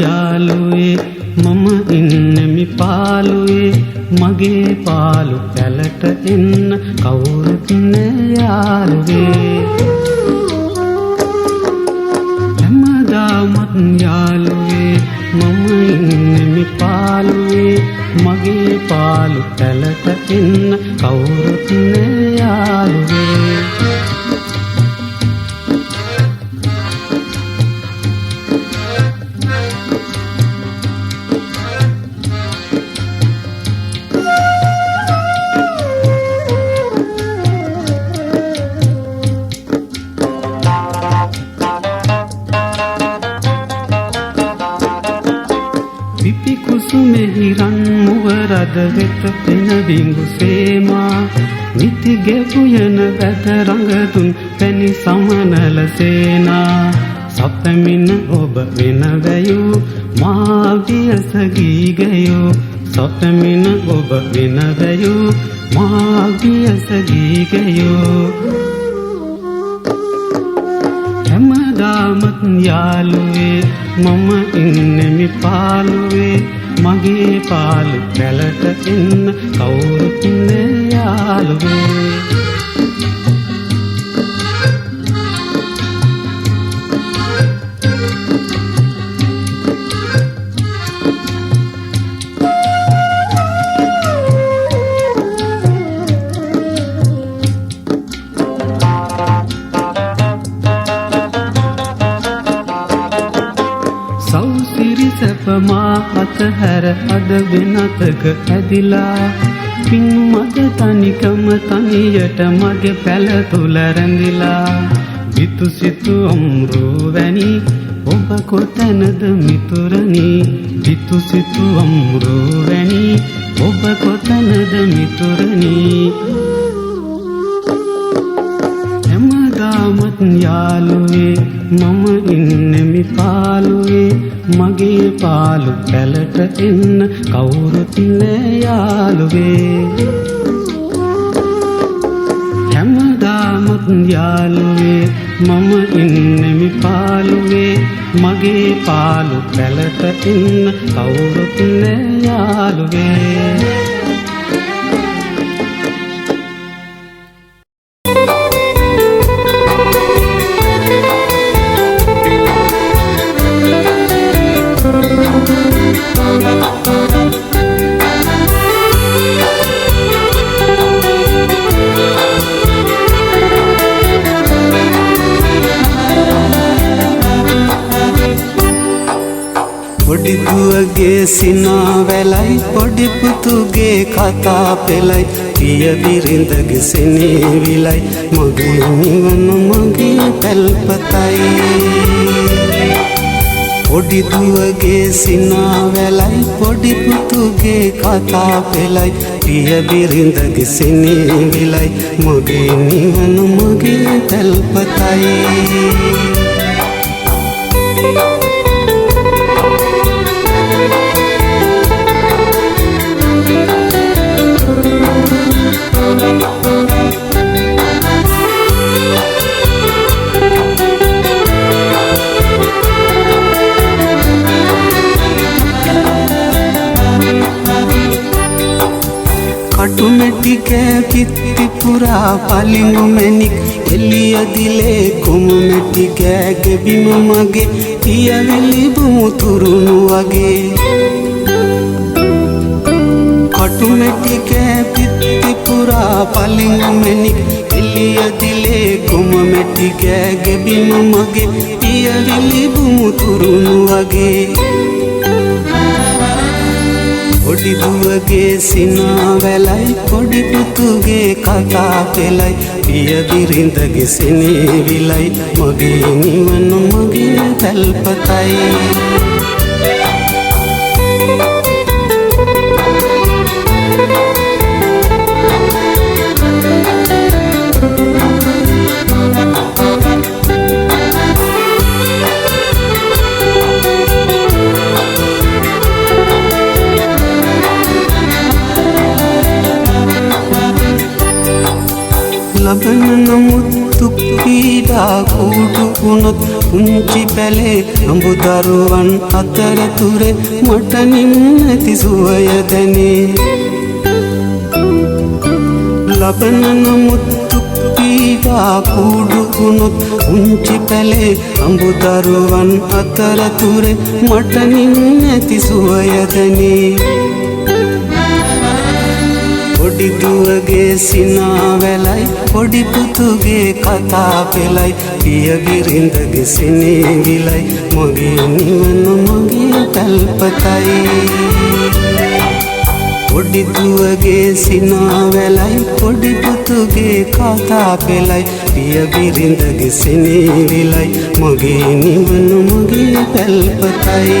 යාළුවේ මම ඉන්නෙමි පාළුවේ මගේ පාළු පැලට එන්න කවුරුත් නෑ යාළුවේ හැමදාමත් යාළුවේ මම ඉන්නෙමි පාළුවේ මගේ පාළු පැලට එන්න කවුරුත් නෑ යාළුවේ කුසුමෙහිරන් මුවරද වෙත පෙන බිඟු සේමා නිති ගෙවුයන වැද රඟතුන් පැණි සමනල සේනා සපමින ඔබ වෙන වැයූ මා වියස ගීගයෝ සපමින ඔබ වෙන වැයූ මා වියස ගීගයෝ හැමදාමත් යාළුවේ මම ඉන්නෙමි පාළුවේ මගේ පාළු පැලට එන්න කවුරුත් නෑ යාළුවේ මා අතහැර අද වෙනතක ඇදිලා පින් මග තනිකම තනියට මගේ පැල තුල රැඳිලා විතු සිතු අම්රු වැනි ඔබ කොතැනද මිතුරනි විතු සිතු අම්රු වැනි ඔබ කොතැනද මිතුරනි හැමදාමත් යාළුවේ මම ඉන්නෙමි පාළුවේ මගේ පාළු පැලට එන්න කවුරුත් නෑ යාළුවේ හැමදාමත් යාළුවේ මම ඉන්නෙමි පාළුවේ මගේ පාළු පැලට එන්න කවුරුත් නෑ යාළුවේ පොඩි දුවගේ සිනා වැලයි පොඩි පුතුගේ කතා පෙළයි පිය බිරිඳගේ සෙනෙවිලයි මගේ නිවන මගේ පැල්පතයි පොඩි දුවගේ සිනා වැලයි පොඩි පුතුගේ කතා පෙළයි පිය බිරිඳගේ සෙනෙවිලයි මගේ නිවන මගේ පැල්පතයි කටුමැටි කෑ පිත්ති පුරා පලිඟු මැණික් එළිය දිලේ කොමු මැටි කෑ ගෙබිම මගේ පියවිලි බුමුතුරුණු වගේ කටුමැටි කෑ පිත්ති පුරා පලිඟු මැණික් එළිය දිලේ කොමු මැටි කෑ ගෙබිම මගේ පියවිලි බුමුතුරුණු වගේ පොඩි දුවගේ සිනා වැලයි පොඩි පුතුගේ කතා පෙළයි පිය බිරිඳගේ සෙනෙවිලයි මගේ නිවන මගේ පැල්පතයි ලබන නමුත් දුක් පීඩා කුඩු වුණොත් පුංචි පැලේ අඹදරුවන් අතරතුරේ මට නිම්නැති සුවය දැනේ ලබන නමුත් පීඩා කුඩු වුණොත් පුංචි පැලේ අඹදරුවන් අතරතුරේ මට නිම්නැති සුවය දැනේ පොඩි දුවගේ සිනාවැලයි පොඩි පුතුගේ කතා පෙළයි පිය බිරිඳගේ සෙනෙවිලයි මගේ නිවන මගේ පැල්පතයි පොඩි දුවගේ සිනාවැලයි පොඩි පුතුගේ කතා පෙළයි පිය බිරිඳගේ සෙනෙවිලයි මගේ නිවන මගේ පැල්පතයි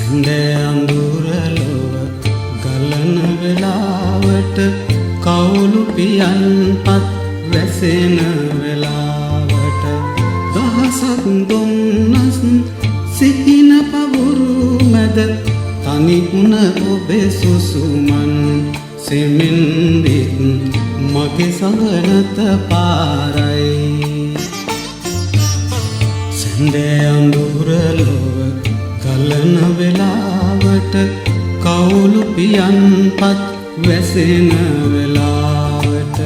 සඳේ අඳුරලොව ගලන වෙලාවට කවුළු පියන්පත් වැසෙන වෙලාවට දහසක් දුම්නස් සිහින පවුරු මැද තනිවුණ ඔබේ සුසුමන් සෙමෙන්දිත් මගේ සවනත පාරයි සඳේ අඳුරලොව ගලන වෙලාවට කවුළු පියන්පත් වැසෙන වෙලාවට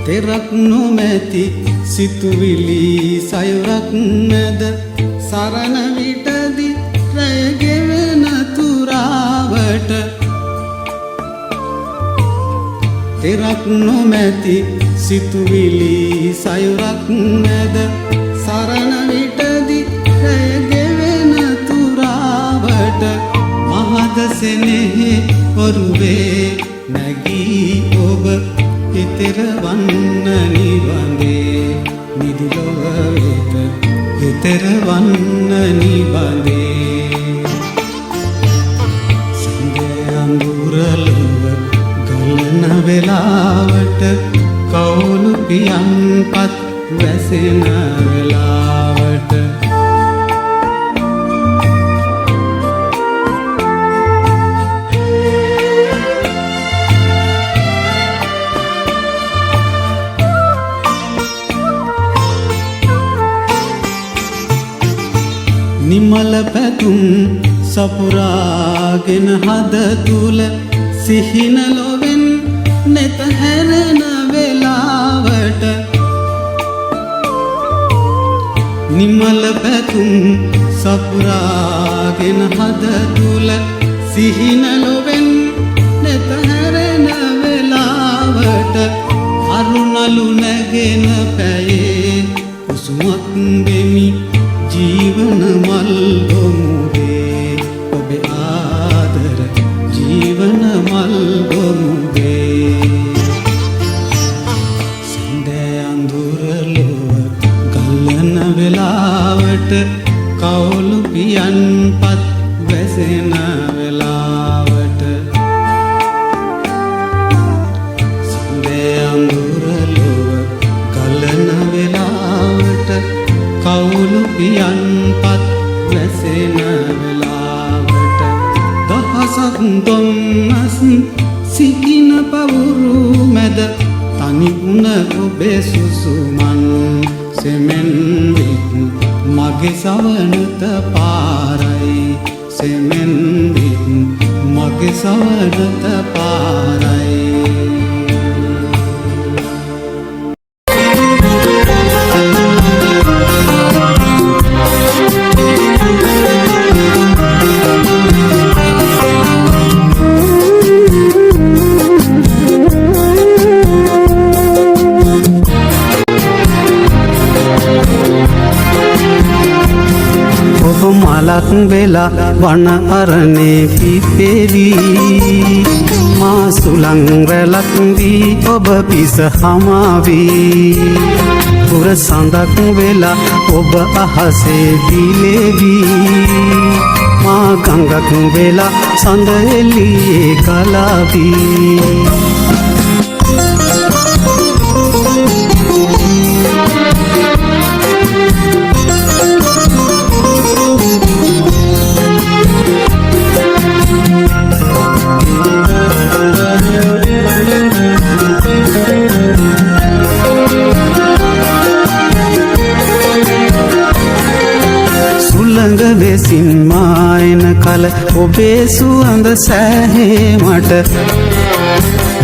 තෙරක් නොමැති සිතුවිලි සයුරක් මැද සරණ විටදි රැගෙවෙන තුරාවට තෙරක් නොමැති සිතුවිලි සයුරක් මැද සරණ විටදි රැගෙවෙන තුරාවට මහද සෙනෙහි ඔරුවේ නැගී ඔබ හිතෙර වන්න නිවඳේ නිදිලොව වෙත හිතෙර වන්න නිවඳේ සඳේ අඳුරලොව ගලන වෙලාවට කවුළු පියන්පත් වැසෙන වෙලාවට නිමල පැතුම් සපුරාගෙන හද තුල සිහින ලොවෙන් නෙත හැරෙන වෙලාවට නිමල පැතුම් සපුරාගෙන හද තුල සිහින ලොවෙන් නෙත හැරෙන වෙලාවට අරුණලු නැගෙන පැයේ කුසුමක් දෙමි ජීවන මල් ගොමුවේ ඔබේ ආදර ජීවන මල් ගොමුවේ සඳේ අඳුරලොව ගලන වෙලාවට කවුළු පියන්පත් වැසෙන වෙලාවට සඳේ අඳුරලොව ගලන වෙලාවට කවුළු පියන්පත් වැසෙන වෙලාවට දහසක් දුම්නස් සිහින පවුරු මැද තනිවුණ ඔබේ සුසුමන් සෙමෙන්දිත් මගේ සවනත පාරයි සෙමෙන්දිත් මගේ සවනත පාරයි මලක් වෙලා වන අරණේ පිපෙවි මා සුළං රැලක් වී ඔබ පිස හමාවී පුර සඳක් වෙලා ඔබ අහසේ දිලෙවි මා ගඟක් වෙලා සඳ එළියේ ගලාවී වෙසින් මායන කල ඔබේ සුවඳ සෑහේ මට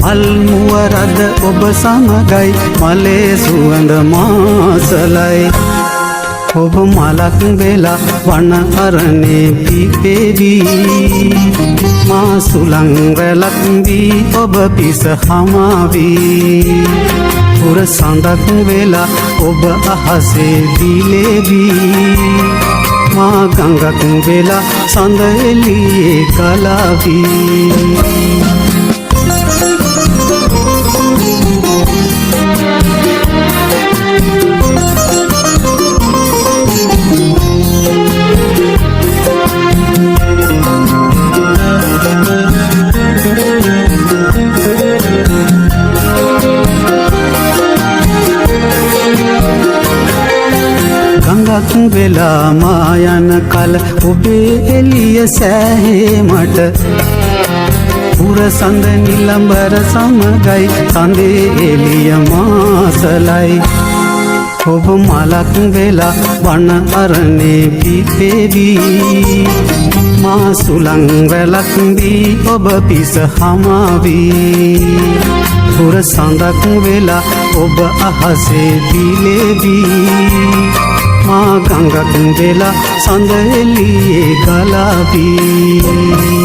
අල්මුව රද ඔබ සමගයි මලේ සුවඳ මාසලයි ඔබ මලක් වෙලා වන අරණේ පිපෙවි මා සුළං රැලක් වී ඔබ පිස හමාවී පුර සඳක් වෙලා ඔබ අහසේ දිලෙවි මා ගඟක් වෙලා සඳ එළියේ ගලාවී ගඟක් වෙලා මා යන කල ඔබේ එළිය සෑහේ මට පුර සඳ නිලඹර සමගයි සඳේ එළිය මාසලයි ඔබ මලක් වෙලා වන අරණේ පිපෙවී මා සුළං වැලක් දී ඔබ පිස හමාවී පුර සඳක් වෙලා ඔබ අහසේ දිලෙවී මා ගඟක් වෙලා සඳ එළියේ ගලාවී